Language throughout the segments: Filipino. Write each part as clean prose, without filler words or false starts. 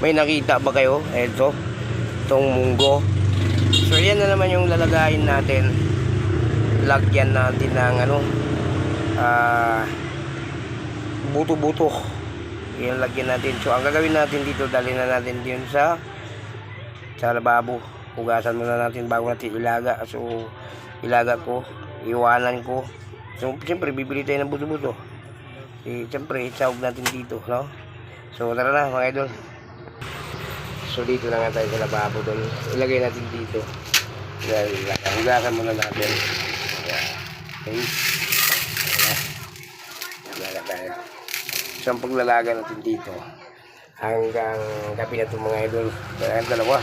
May nakita ba kayo? Ito, itong munggo. So yan na naman yung lalagayin natin. Lagyan natin ng ano, buto-buto. Yan lagyan natin. So ang gagawin natin dito, dalhin na natin din sa lababo. Hugasan muna natin bago natin ilaga. So ilaga ko, iwanan ko. So siyempre bibili tayo ng buto-buto. Siyempre isawag natin dito, no? So tara na mga idol. So dito na nga tayo sa lababo doon. Ilagay natin dito. Hugasan muna natin. Okay. Ilaga tayo. So ang paglalaga natin dito hanggang gabi na ito mga idol. Kaya dalawa.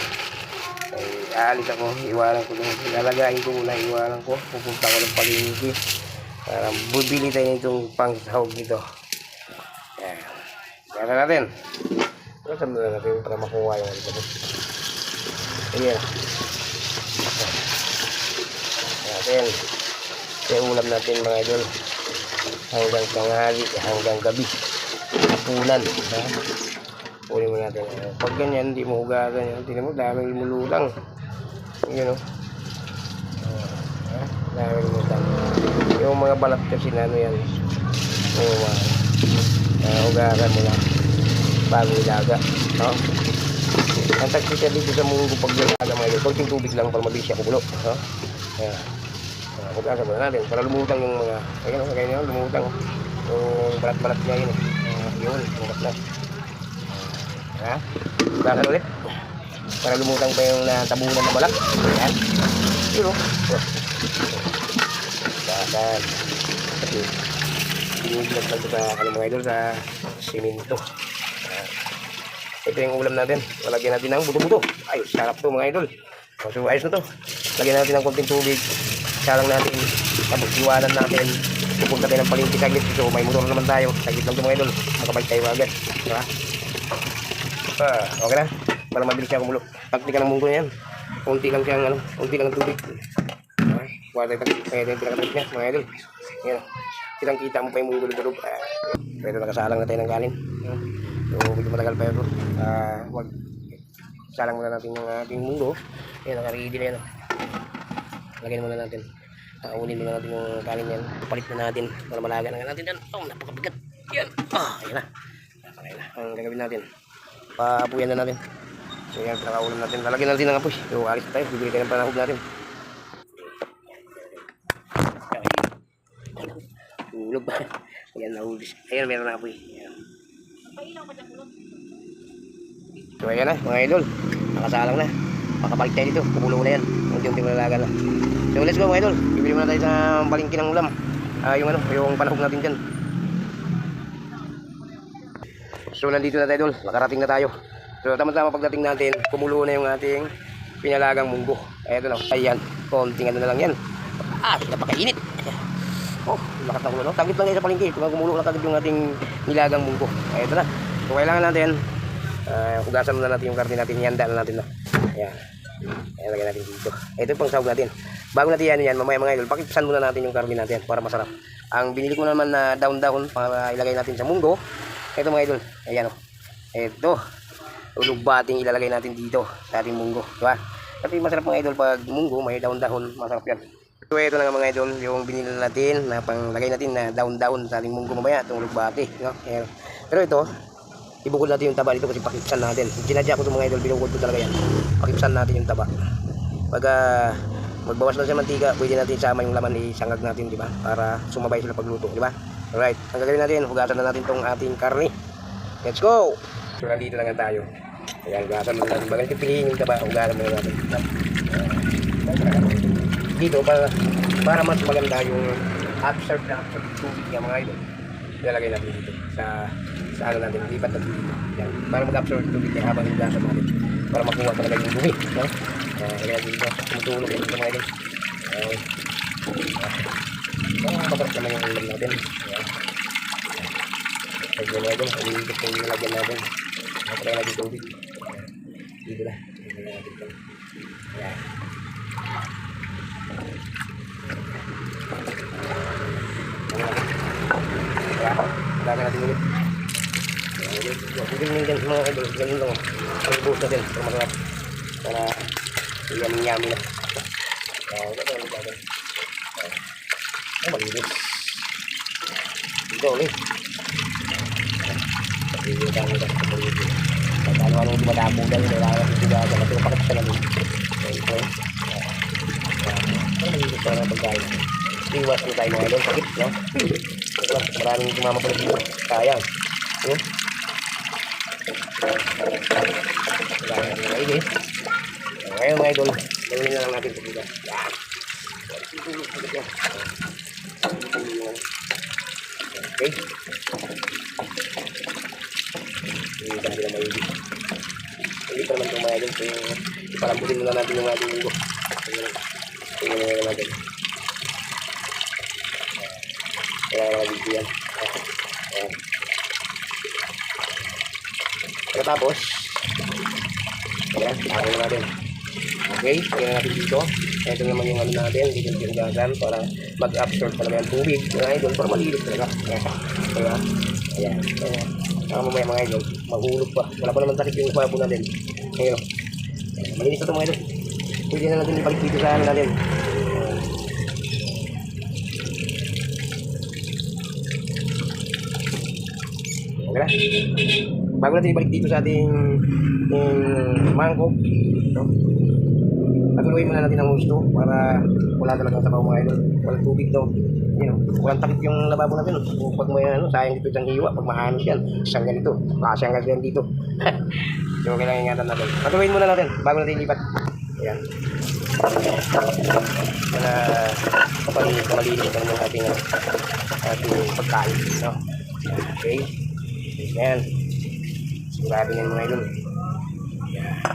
Ay, aalis ako, iwanan ko doon. Ilalagain ko muna, iwanan ko. Pupunta ko ng palengke. Para bubili tayo nitong pangsahog dito. Ayan. Kaya natin. Kasama na natin para makuha yung dito. Ayan. Ayan. Kaya ulam natin mga idol. Hanggang tanghali, hanggang gabi. Hapunan. Ulim mo natin. Pag ganyan, hindi mo hugasan yan. Tingnan mo, daming lumulutang. Yun o. Daming lumulutang. Yung mga balat kasi na ano yan. Hugasan mo lang. Bago ilaga. No? Ang taksi siya dito sa munggo pag ilaga mga yun. Kunting tubig lang para mabilis siya kukulo. No? Hugasan mo na natin. Para lumutang yung mga, ganyan, lumutang. Yung balat-balat niya yun. Yun, lumutang na. Hugasan ulit. Para lumutang pa yung natabunan na balak. Ayan. Yun o. Hugasan. Binubulat lang ito sa mga idol sa simento. Ito yung ulam natin. Lalagyan natin ng buto-buto. Ay, sarap to mga idol. So ayos na to. Lagyan natin ng konting tubig. Salang natin. Tapos iwanan natin. Pupunta tayo ng palengke saglit. So may motor naman tayo. Saglit lang to mga idol. Makabalik tayo agad. Diba? Okay na. Para mabilis siya kumulo. Taktika ng munggo na yan. Kunti lang siyang ano. Kunti lang ang tubig. Kuha tayo yung pinakataktik niya mga idol. Yan. Kitang kita mo pa yung munggo ng loob. Pero nakasalang na tayo ng kanin. So medyo matagal pa ito. Wag salang muna natin yung ating munggo. Ayan, nakaready na yan. Lagyan muna natin. Unin muna natin yung kanin yan. Palit na natin para malaga na natin yan. Oh, napakabigat. Yan. Ayan na. Napakaya na. Ang gagawin natin. Paapuyan na natin. So yan, pinakaulam natin. Lalagyan natin ng apoy. So alis na tayo. Bibili tayo ng panahog natin. Tulog ba? Ayan, nahulis. Ayan, meron na apoy. Ayan. So ayan na mga idol. Nakasalang na. Makabalik tayo dito. Kumulo na yan. Unti-unti malalaga na. So let's go mga idol. Bibili muna tayo sa palengke ng ulam. Yung panahog natin dyan. So nandito na tayo idol. Nakarating na tayo. So tama-tama pagdating natin, kumulo na yung ating pinalagang munggo. Eto na. Ayan. Konting ano na lang yan. Napakainit. Oh, lakas na kulo. Tagit lang kayo sa palengke. Kumulo na kagad yung ating nilagang munggo. Eto na. So kailangan natin hugasan muna natin yung karne natin. Ihanda na natin na. Ayan. Ayan, lagyan natin dito. Ito yung pang sahog natin. Bago natin yan, mamaya mga idol, pakipisan muna natin yung karne natin para masarap. Ang binili ko naman na daon-daon para ilagay natin sa munggo. Ito mga idol. Ayan o. Ito. Ulugbating ilalagay natin dito sa ating munggo. Diba? Kasi masarap mga idol pag munggo, may daon-daon. Masarap yan. So ito na nga mga idol, yung binili natin na panglagay natin na daon-daon sa ating munggo mamaya. Itong ulugbati. No? Pero ito, ibukod natin yung taba dito kasi pakipsan natin. Ginadya ko itong mga idol, binukod ko talaga yan. Pakipsan natin yung taba. Pag magbawas na siya mantika, pwede natin isama yung laman, isangag natin, di ba? Para sumabay sila pagluto, di ba? Alright, ang gagawin natin, hugasan na natin itong ating karne. Let's go! So nandito na nga tayo. Ayan, hugasan na natin. Bagal pipiliin yung taba, hugasan na natin. Dito, para mas maganda yung absorb tubig niya mga idol. Ilalagay natin dito sa ano natin, lipat natin dito. Yan, para mag-absorb tubig niya habang hinugasan natin. Para makuha talaga yung dumi. No? Lagay natin dito. Tumutulog yung mga idol. Masarap naman yung ulam natin. Lagyan mga idol. Uliligit yung nilagyan natin. Matry natin tubig. Dito na. Lagyan natin dito. Ayan. Lagyan natin ulit. Ganyan din mga idol. Ganyan lang. Pag-boost natin. Para masarap. Para yummy-yummy na. Ito lang natin. Malinis. Dito ulit. Dito tayo ito. Ano-anong dumadapo dyan. Kailangan natin siya dyan. Ito pakit siya na din. Ito. Malinis pa na pagkain. Iwas na tayo mga idol. Pakit, no? Ito lang. Maraming kumamapalit dito. Sayang. Yun. Kailangan natin maigis. Ngayon mga idol. Gawin na lang natin ito dito. Yan. Okay. Hindi ka nila maigis. Hindi pa naman itong mga idol. Ipalambutin muna natin yung ating linggo. Tingnan na natin. Kailangan na video yan. Ayan. Tapos, ayan, ako na natin. Okay, tingnan natin dito. Ito naman yung ano natin, dito yung gasan para mag-absorb talaga yung tubig. Mga idol, para malilit talaga. Ayan, ayan, ayan. Saka mamaya mga idol, mahulog pa. Wala pa naman sakit yung pabo natin. Ayan, malinis na ito mga idol. Pwede na natin ibalik dito sa ano natin. Okay na. Bago natin ibalik dito sa ating mangkok, no? Patuloyin muna natin ang gusto para wala talagang sabaw mga idol. Walang tubig daw. Walang takip yung lababo natin. So, pag may sayang dito isang hiwa, pag mahanos yan, isang ganito. Kasi ang ganyan dito. So, kailangan ingatan natin. Patuloyin muna natin bago natin ilipat. Ayan. Para malinis ng ating pagkain. No? Okay. Ayan. Sigurado na yung mga idol.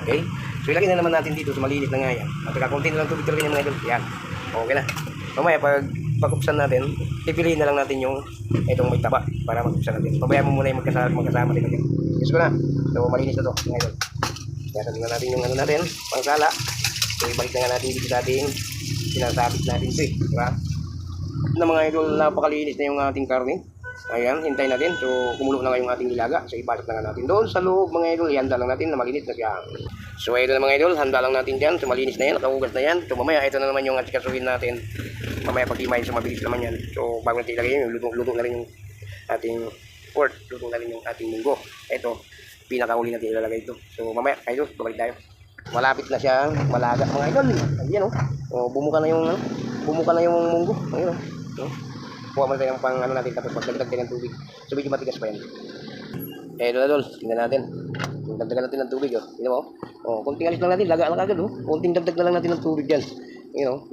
Okay. So ilagay na naman natin dito. So malilit na nga yan. Magkakakunti na lang tubig talaga yung mga idol. Yan. Okay na. Mamaya pag pagkupsan natin, pipiliin na lang natin yung itong may taba para magkupsan natin. Pabayaan mo muna yung magkasama din natin. Yes ko na. So malinis na to mga idol. Kaya na natin yung ano natin. Pangsala. So ibalik na nga natin dito sa ating sinasabit natin ito eh. Diba? Na mga idol, napakalinis na yung ating karne. Ayan, hintayin natin. So, kumulo na nga yung ating nilaga. So, ibalik na nga natin doon sa loob, mga idol. Ihanda lang natin na malinis na siya. So, ito na mga idol. Handa lang natin dyan. So, malinis na yan. Nakahugas na yan. So, mamaya, ito na naman yung atikasuhin natin. Mamaya, pag-imay. So, mabilis naman yan. So, bago natin ilagay yun, luto na rin yung ating pork. Luto na rin yung ating munggo. Ito, pinakauli natin ilalagay ito. So, mamaya, idol, babalik tayo. Malapit na siyang malaga, mga idol. Ayan, oh. Bumuka na yung munggo. Ayan, oh. Kuha mo tayo ng pang ano natin tapos magdagdag tayo ng tubig. So medyo matigas pa yan. Eh idol, tingnan natin. Dagdagan natin ng tubig, oh. Tingnan mo. Oh, konting alis lang natin, laga lang agad, oh. Konting dagdag na lang natin ng tubig diyan.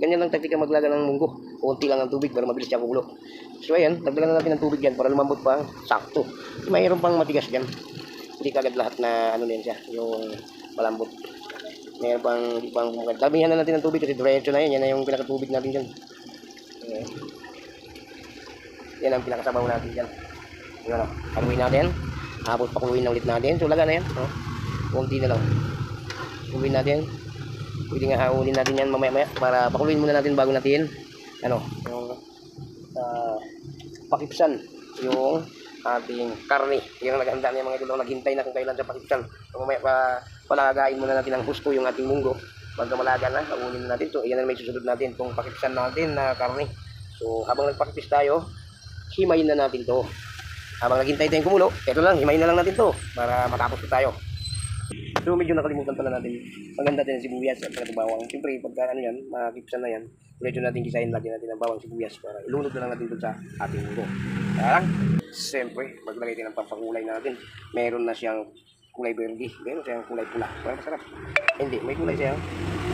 Ganyan lang taktika maglaga ng munggo. Konti lang ang tubig para mabilis siya kumulo. So ayan, dagdagan na natin ng tubig diyan para lumambot pa, sakto. Mayroon pang matigas diyan. Hindi kagad lahat na ano niyan siya, yung malambot. Mayroon pang damihan na natin ng tubig kasi diretso na yan. Yan na yung pinakatubig natin diyan. Okay. Yan ang pinakasabaw natin dyan. Yun, haluin natin. Habot pakuluin na ulit natin. So laga na yan. Kunti na lang. Haluin natin. Pwede nga haulin natin yan mamaya-maya. Para pakuluin muna natin bago natin yung pakipsan yung ating karne. Yung naghanda na yung mga idol. Naghintay na kung kailan sa pakipsan. So mamaya palagain muna natin ng husto yung ating munggo. Pagka malaga na, haulin na natin. So yan na may susunod natin itong pakipsan natin na karne. So habang nagpakipis tayo, himayin na natin to. Habang naghintay tayong kumulo, eto lang, himayin na lang natin to para matapos na tayo. So medyo nakalimutan pala natin. Maganda din ang sibuyas at saka bawang. Siyempre pagka ano yan, makakipsan na yan, medyo natin gisahin lagi natin ang bawang sibuyas para ilunod na lang natin doon sa ating munggo. Kaya lang, siyempre, maglagay din ang pampakulay natin. Meron na siyang kulay verde, meron siyang kulay pula. Parang masarap. Hindi, may kulay siya.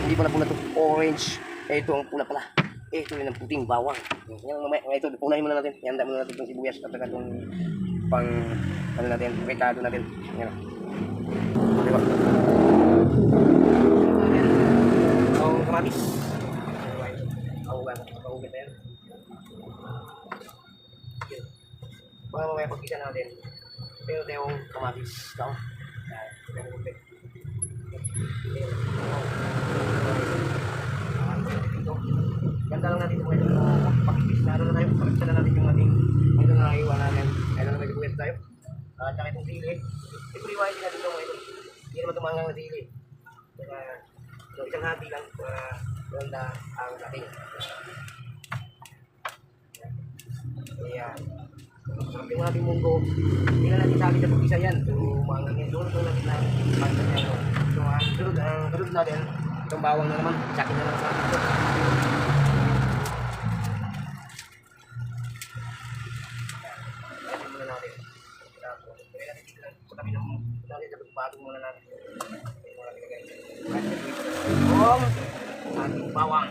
Hindi pala pula to, orange. Ito ang pula pala. Ito rin ang puting bawang. Yan mamaya, ito, punahin muna natin. Ihanda muna natin itong sibuyas at saka itong pang, ano natin, rekado natin. Yan. Diba? Ang kamatis. Pahugan na yan. Para mamaya pagkita natin. Pero ito yung kamatis. Ito. Ganda lang natin kung ito pakipis na ano na tayo. Pakipis na natin yung ating ito na naiwa natin. Ito na nag-uwet tayo. At saka itong sili. Siyempre, iwain din natin ito mga idol. Hindi naman tumangang na sili. Kaya, so, isang hati lang para ganda ang dating. Ayan. Sarap yung ating munggo. Hindi na natin sa akin na pag-isa yan. So, mga ganyan doon. Ito natin na pagka niya. So, ang sunod natin, itong bawang na naman. Sa akin na lang sa akin ito. Ayan muna natin. Tapos, kaya natin dito lang. Sa kami naman natin. Dapat patong muna natin. Ayan muna natin guys. Ang ating bawang.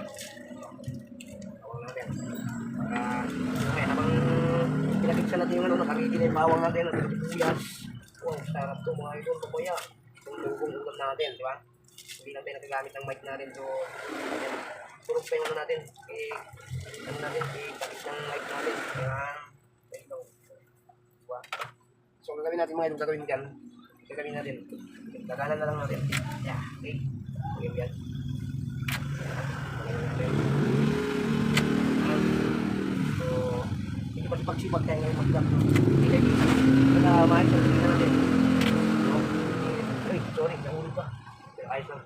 Bawang natin. Para, habang pinagkiksa natin yung nakariti na yung bawang natin at sibuyas. Wow, sarap to mga idol, papaya. Yung lugong ulam natin, di ba? Hindi lang tayo nagagamit ng mic natin. So, purog pa yung natin. Ano natin, tapos ng mic natin. Ayan. Ito. Diba? So, gagawin natin mga idol, gagawin dyan. Gagawin natin. Gagalan na lang natin. Yeah, okay. Okay, yan. So, hindi pa pagsipag tayo ngayon mag-gap. Hindi kayo dito. Mahal sa tingin natin. Ay, sorry, nahulog pa. Pero ayos lang.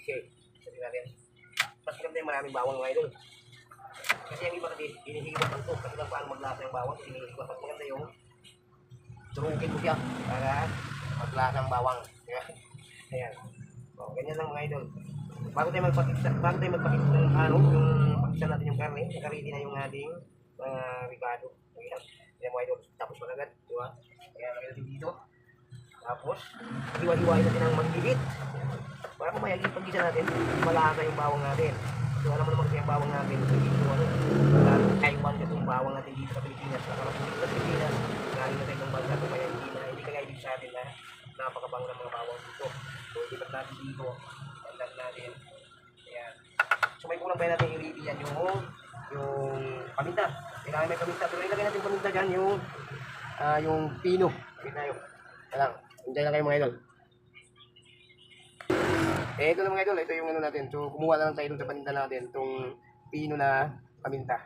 Okay, sabi natin. Mas maganda yung maraming bawang mga idol. Kasi yung iba kasi, hinihigot lang ito. Kasi lang paano maglasa yung bawang. Hinihigot. Mas maganda yung turugin mo siya para maglasa ang bawang. Ayan. So, ganyan lang mga idol. Bago tayo magpakita ng ano, yung pakita natin yung karne, nakaredy na yung ating ricado. Ayan. Ayan mga idol. Tapos magagad, di ba? Ayan, lagay natin dito. Tapos, hiwa-hiwain natin ang magigit. Para mamaya, pag-gisa natin, malasa yung bawang natin. So, alam mo naman kasi yung bawang natin. Dito, ano, Taiwan kasi yung bawang natin dito sa Pilipinas. Nakarap dito sa Pilipinas. Galing na tayo ng bansa. Kaya hindi kaya ibig sa atin na napakabango ng mga bawang dito. So, ibat natin dito. Tandaan natin. Ayan. So, may kulang pa natin i-ready yan yung paminta. Kailangan may paminta. Pero ilagay natin paminta dyan yung pino. Pakita tayo. Alam. Enjoy lang kayo mga idol. Eh, ito na mga idol, ito yung ano natin. So, kumuha na lang tayo sa paninda natin, itong pino na paminta.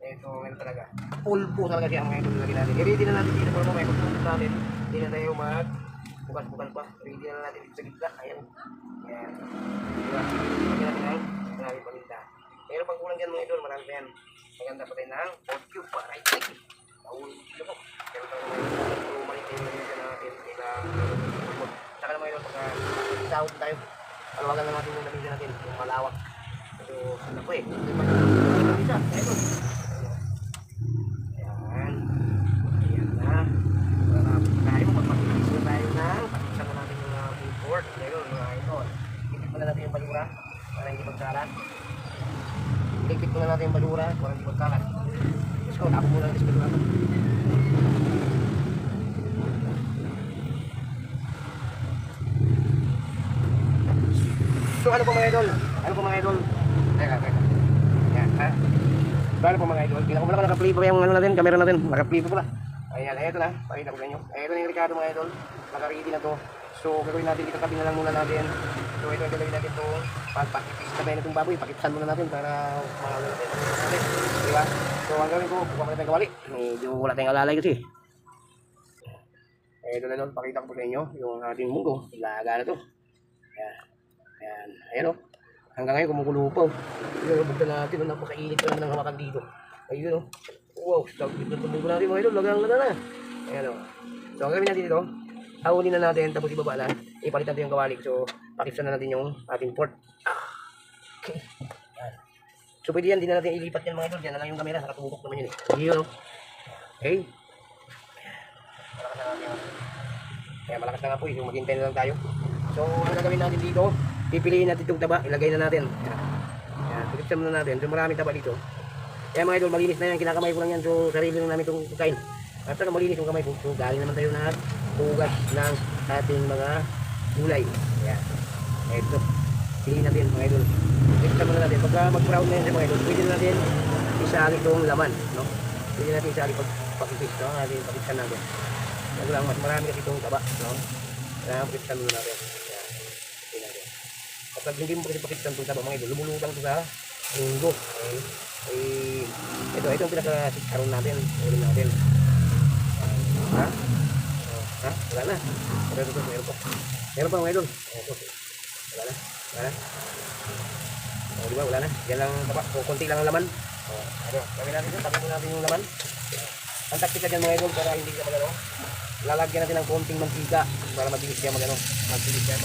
Ito, ano talaga. Pulpo talaga siya mga idol lagi natin. I-ready na natin dito para mamaya pagpunta natin. Hindi na tayo bukas-bukas pa. Ready na natin dito sa gitna. Ayan. Ayan. Diba? Lagyan natin ang maraming paminta. Pero pag kulang dyan mga idol, marami pa yan. Maganda pa tayo ng 4 cube para i-check. Mahulog sila po. Pero tayo mga idol, so malitin na yun natin. Saka na mga idol, pagka isahod tayo. Palawagan lang natin yung lamisa natin, yung malawak. So, saan ako eh? Lamisa, ito. Ayan. Ayan na. Tayo, magpapilisin na tayo na. Pakikisa na natin yung import. Ngayon, mga ito. Itik muna natin yung balura para hindi magkalat. Itik muna natin yung balura para hindi magkalat. Let's go, tapo muna natin sa balura. So ano po mga idol? Ano po mga idol? Teka. Ayan, ha? So ano po mga idol? Tingnan ko muna kung naka-play pa yung ano natin, camera natin. Naka-play pa pala. Ayan, eto na. Pakita ko sa inyo. Eto na yung Ricardo mga idol. Naka-ready na to. So gagawin natin, itatabi na lang muna natin. So ito gagawin natin itong pagpakipis na tayo na itong baboy. Pakipisan muna natin para makawala natin. Diba? So ang gawin ko, kukuha natin kawali. Medyo wala tayong alalay kasi. Eto na nun, pakita ko po sa inyo yung ating munggo. Ilaga na to. Ayan. Ayan, ayan o. Hanggang ngayon kumukulo pa o. Buktan natin, napakainit pa naman ng hawakan dito. Ayun o. Wow, stop dito tumunggo natin mga idol. Lagang na. Ayan o. So, ang gawin natin dito, ahulin na natin, tapos ibaba na. Ipalit natin yung kawalik. So, pakipsan na natin yung ating port. Okay. Ayan. So, pwede yan, hindi na natin ilipat yan mga idol. Yan na lang yung camera, nakatubok naman yun eh. Ayun o. Okay. Malakas na natin. Kaya malakas na nga po eh. Yung maghintay na lang tayo. So, ang gagawin natin dito, pipiliin natin itong taba, ilagay na natin. Ayan, pagkipsan muna natin. So, maraming taba dito. Kaya mga idol, malinis na yan. Kinakamay ko lang yan. So, sarili lang namin itong kain. At saka malinis yung kamay ko. So, galing naman tayo na hugas ng ating mga gulay. Ayan. Ito. Piliin natin mga idol. Pagkipsan muna natin. Pagka mag-brown na yan mga idol, pwede natin isali itong laman. No? Pwede natin isali pagkipis. No? Pagkipsan natin. Ano lang, mas marami kasi itong taba. No? Kaya pagkipsan muna natin. Kapag hindi mo kasi pakita ng taba mga idol, lumulutang ito sa linggo. Okay. Ito ang pinaka-sikaroon natin. Ulit natin. Ha? Ha? Wala na. Meron pa, meron pa. Meron pa mga idol. Wala na. Wala na. O, di ba? Wala na. Yan lang, konti lang ang laman. O, ano, gawin natin yun. Tapin mo natin yung laman. Ang taktika dyan mga idol para hindi ka magano. Lalagyan natin ng konting mantika para mabilis siya magano. Mabilis siya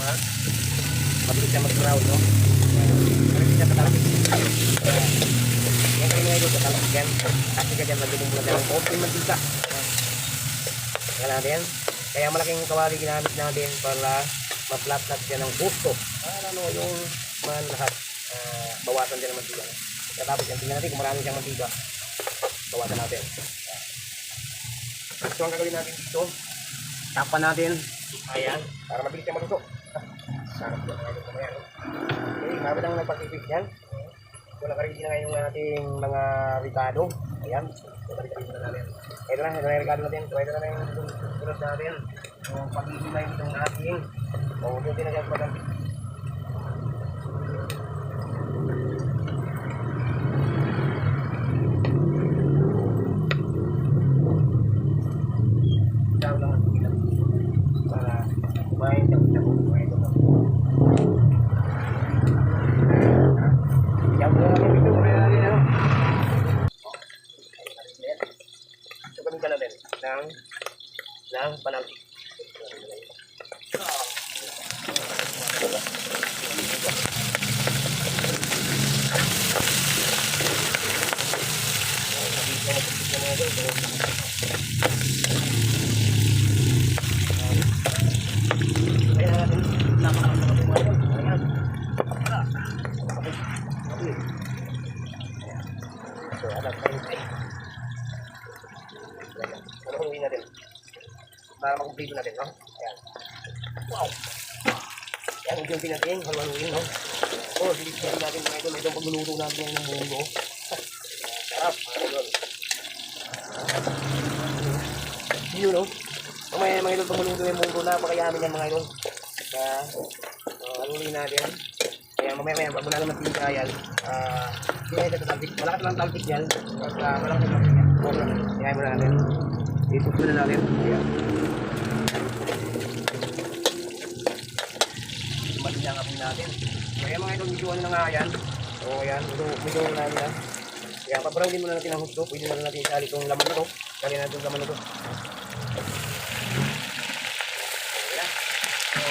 mag-brown, no? Mabilis siya katalapit. Yan kayo mga idol, katalapit yan. Taktika dyan, lagyan mo natin ng konting mantika. Kaya natin. Kaya malaking kawali ginamit natin para ma-flat-flat siya ng gusto. Para ano, yung man lahat. Bawasan din ang mantika. Tapos yan, tingnan natin kung marami siyang mantika. Bawasan natin. So ang gagawin natin dito, tapan natin. Ayan, para mabilis siya maluto. Sarap siya mga ito. Okay, mabit ang nagpag-ipig yan. Wala ka rin na ngayon ng ating mga ricado. Ayan, balik-balik na natin. Ito na yung ricado natin. So ito na yung sunod natin. Yung pag-ihimay itong ating. O, buti na dyan magang. Ng panaltik. Natin para makumplito natin, no? Ayan. Wow! Ayan, yung natin, haluin, no? O, silis-silis natin mga idol. Itong pagluluto natin ng munggo. Sarap, mga idol. Yun, no? Mamaya mga idol, pagluluto ng munggo, napakayamin yan mga idol. Kaya, haluin natin. Kaya mamaya, pag wala naman tingin yan, kaya ito taltik. Malakas lang taltik yan. Malakas lang taltik yan. Kaya mo natin. Ipos na natin. Ayan. Balik lang apin natin. Kaya mga itong medyo ano na nga yan. O ayan, medyo na yan. Kaya paparawin muna natin ang husto. Pwede na natin isali itong laman na to. Sali natin itong laman na to. Ayan. So,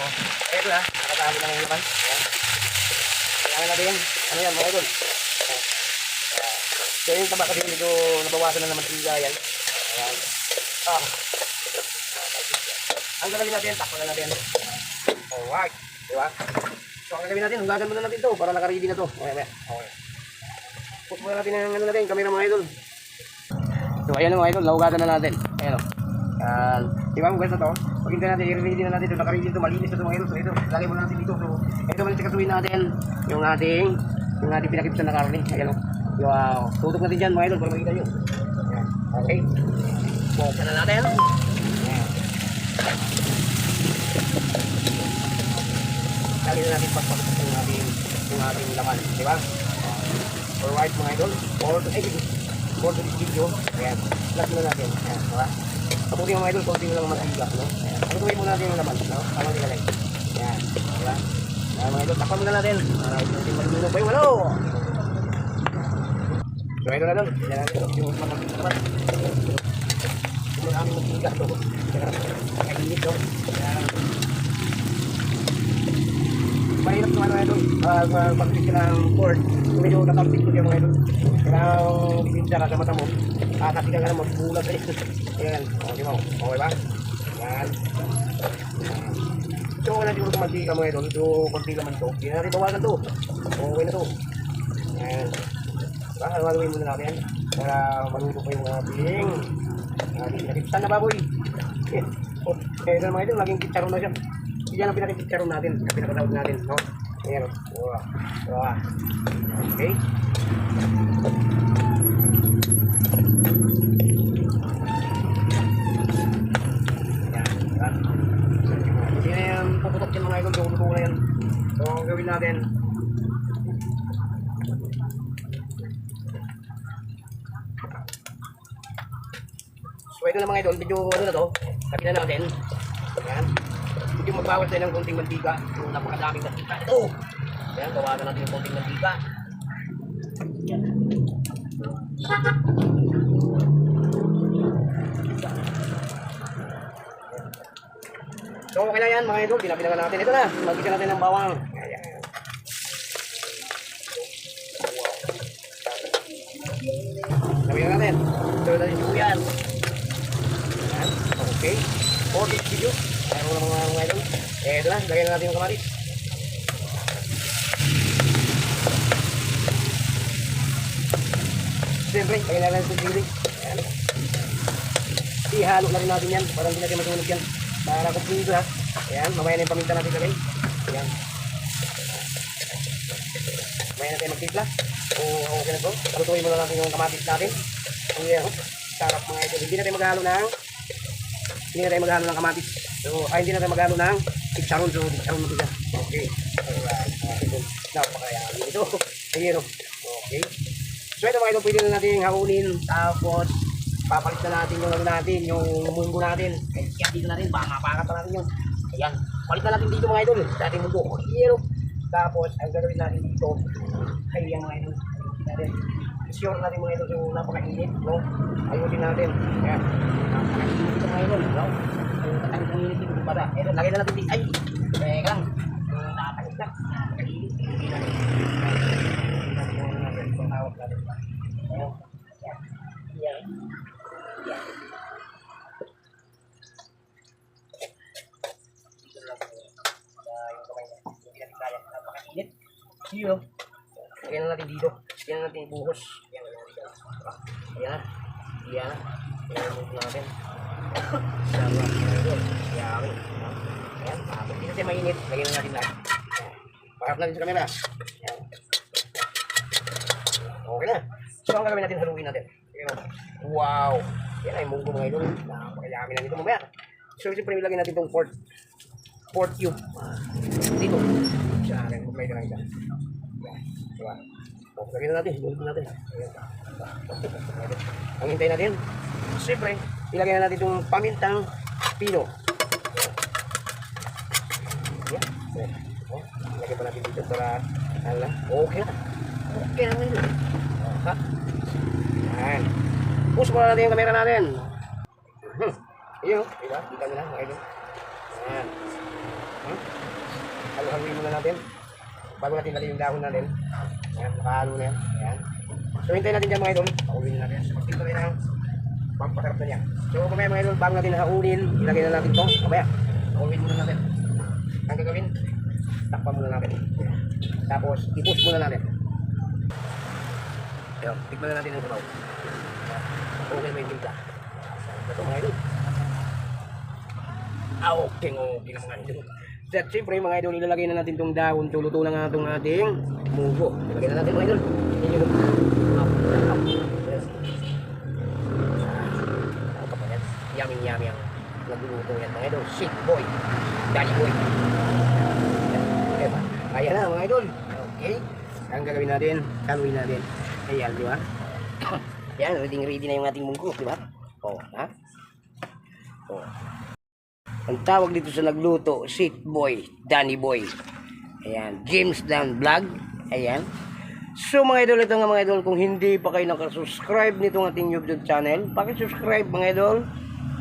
eto na. Nakatabi lang yung laman. Ayan. Kailangan natin. Ano yan mga idol? So yung taba kasi medyo nabawasan na naman tiga yan. Ayan. Ang gagawin natin, takpan na natin. Alright, diba? So ang gagawin natin, hugagan muna natin ito para nakaready na ito. Okay. Put muna natin ang ano natin, camera mga idol. So ayan mga idol, nahugagan na natin. Ayan o. Diba ang hugas na ito? Pag hindi natin, i-ready na natin ito, nakaready ito, malinis na ito mga idol. So ito, lagay muna natin dito. So ito mali sikasuin natin yung ating pinakipsan na karne. Ayan o. Wow, tutok natin dyan mga idol para makita nyo. Okay. Buksan na natin. Kali na natin pagpapasok yung ating laman, di ba? Alright mga idol, for this video, ayan, plus na natin, ayan, di ba? Kaputi mga idol, konti lang matiga, no? Ayan, pagkatuloy muna natin yung laman, no? Tamang nilalay, ayan, di ba? Ayan mga idol, takpan muna natin, alright, natin malulunod pa yung walo! So idol na doon, ayan natin yung laman. Yung aming matiga, no? Kainit, no? Ayan. Mahirap naman mga idol, pag-picture ng cord, medyo nakapit ko siya mga idol. Kailangang bibinsa ka sa mata mo, kasi ka nga magbulag ka ito. Ayan, okay mo, okay ba? Ayan. Ito ko na siguro kumantika mga idol, ito konti naman ito. Hindi na natin bawasan ito, okay na ito. Ayan. Diba, halawin muna natin para maluto pa yung ating nakikita na baboy. Ito mga idol, laging kitsaron na siya. Yan ang pinakikitsaron natin, ang pinakatawag natin, no? Ayan, okay. Ayan, hindi na yan puputok yan mga idol, luto na yan. So, ang gawin natin, so ito na mga idol, medyo ano na to, Lagyan na natin. Ayan. Hindi magbawas tayo ng konting mantika. Yung napakadaming mantika. Ito! Ayan, gawa na natin yung konting mantika. Ayan. So, okay na yan mga idol. Pinapilangan natin. Ito na. Mag-isa natin ng bawang. Ayan. Lagyan natin. Ito natin yung sibuyas. Ayan. Okay. 40 video. Ayan mo na mga idol. Ito na. Lagyan na natin yung kamatis. Siyempre, lagyan na natin yung chili. Ayan. Ihalo na rin natin yan. Parang hindi natin matunog yan. Para kumpulido ha. Ayan. Mamaya na yung paminta natin lagay. Ayan. Mamaya na tayo magtipla. Okay na ito. Palutuin muna natin yung kamatis natin. Ayan. Sarap mga idol. Hindi na tayo maghalo ng kamatis. So, hindi na tayo maghalo ng chicharon. So, chicharon natin siya. Okay. Alright. Napakayami ito. Ayan o. Okay. So, ito mga idol, pwede na natin haunin. Tapos, papalit na natin yung yung munggo natin. Kaya dito natin, mapakat na natin yun. Ayan. Palit na natin dito mga idol. Dating munggo. Ayan o. Tapos, ang gagawin natin dito, ay yung mga idol. Sure natin mga idol yung napakainit, no? Ayusin natin. Ayan. Napakainit dito mga idol, no? Ang init dito para. Ito, lagay na natin dito. Ay! Teka lang. Napakainit na. Napakainit. Pangawag natin pa. Ayan. Ayan. Ayan. Dito lang. Yung kamay na. Hindi natin kaya. Napakainit. Sino? Lagyan na natin dito. Lagyan na natin buhos. Ayan na natin. Ayan. Ayan. Ayan na natin. Sama. Ayan. Ayan. Hindi natin mainit. Lagyan na natin lahat. Paharap natin sa camera. Ayan. Okay na. So, ang gagawin natin, haluin natin. Wow! Yan ay munggo mga idol. Napakayami na nito mamaya. So, siyempre ilagay natin itong pork cube. Dito. Sa akin. Kumpay ka lang dyan. Diba? So, lagyan na natin. Lagyan natin. Ang hintay natin. Siyempre, ilagay na natin itong pamintang pino. Yan. Ilagay pa natin dito para okay na. Okay na mga idol. Ha? Yan. Push muna natin yung camera natin. Iyo, diba? Kita nyo na mga idol. Yan. Halo-haloin muna natin. Bago natin dali yung dahon natin. Yan, nakahalo na yan. Yan. So, hintayin natin dyan mga idol. Pakulin natin. Pagpinto rin ang pampasarap na niya. So, kumaya mga idol, bago natin haulin, ilagay na natin ito. Kumaya, pakulin muna natin. Ang gagawin, takpan muna natin. Tapos, i-push muna natin. Ayan, tikman na natin ang sabaw. Okay ba yung timpla? Ito mga idol. Okay na mga idol. At siyempre mga idol, ilalagay na natin itong dahon. Luto na nga itong ating munggo. Ilagay na natin mga idol. Yummy ang nagluluto yan mga idol. Shit boy. Daddy boy. Ayan na mga idol. Okay. Ang gagawin natin, haluin natin. Ayan, di ba? Ayan, ready na yung ating munggo, di ba? Ha? Ang tawag dito sa nagluto, Shit Boy, Danny Boy. Ayan, James Dan Vlog. Ayan. So mga idol, ito nga mga idol, kung hindi pa kayo nakasubscribe nitong ating YouTube channel, pakisubscribe mga idol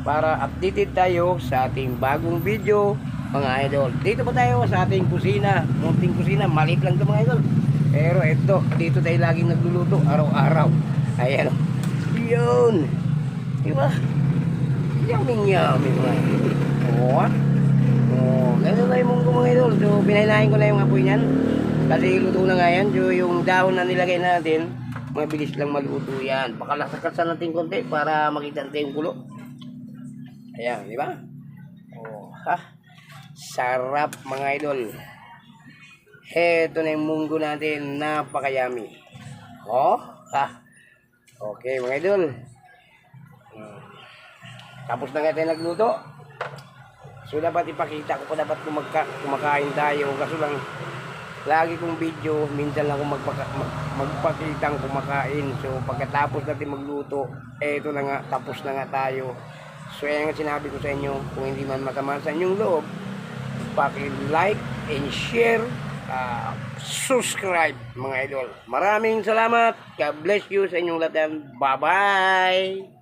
para updated tayo sa ating bagong video mga idol. Dito pa tayo sa ating kusina, munting kusina, maliit lang ito mga idol. Pero ito, dito tayo laging nagluluto, araw-araw. Ayan. Yun. Diba? Yummy mga idol. Ganun na yung munggo mga idol. So, pinahinahin ko na yung apoy niyan. Kasi luto na nga yan. So, yung dahon na nilagay natin, mabilis lang maluto yan. Pakalakasan natin konti para makita natin yung kulo. Ayan, di ba? Sarap mga idol. Heto na yung munggo natin. Napakayami. Okay mga idol. Tapos na nga tayo nagluto. So dapat ipakita ko pa dapat kumakain tayo. Kaso lang lagi kong video, minsan lang akong magpakitang kumakain. So pagkatapos natin magluto, eto na nga, tapos na nga tayo. So yan ang sinabi ko sa inyo, kung hindi man masama sa inyong loob, paki-like and share, subscribe mga idol. Maraming salamat. God bless you sa inyong lahat. Bye-bye!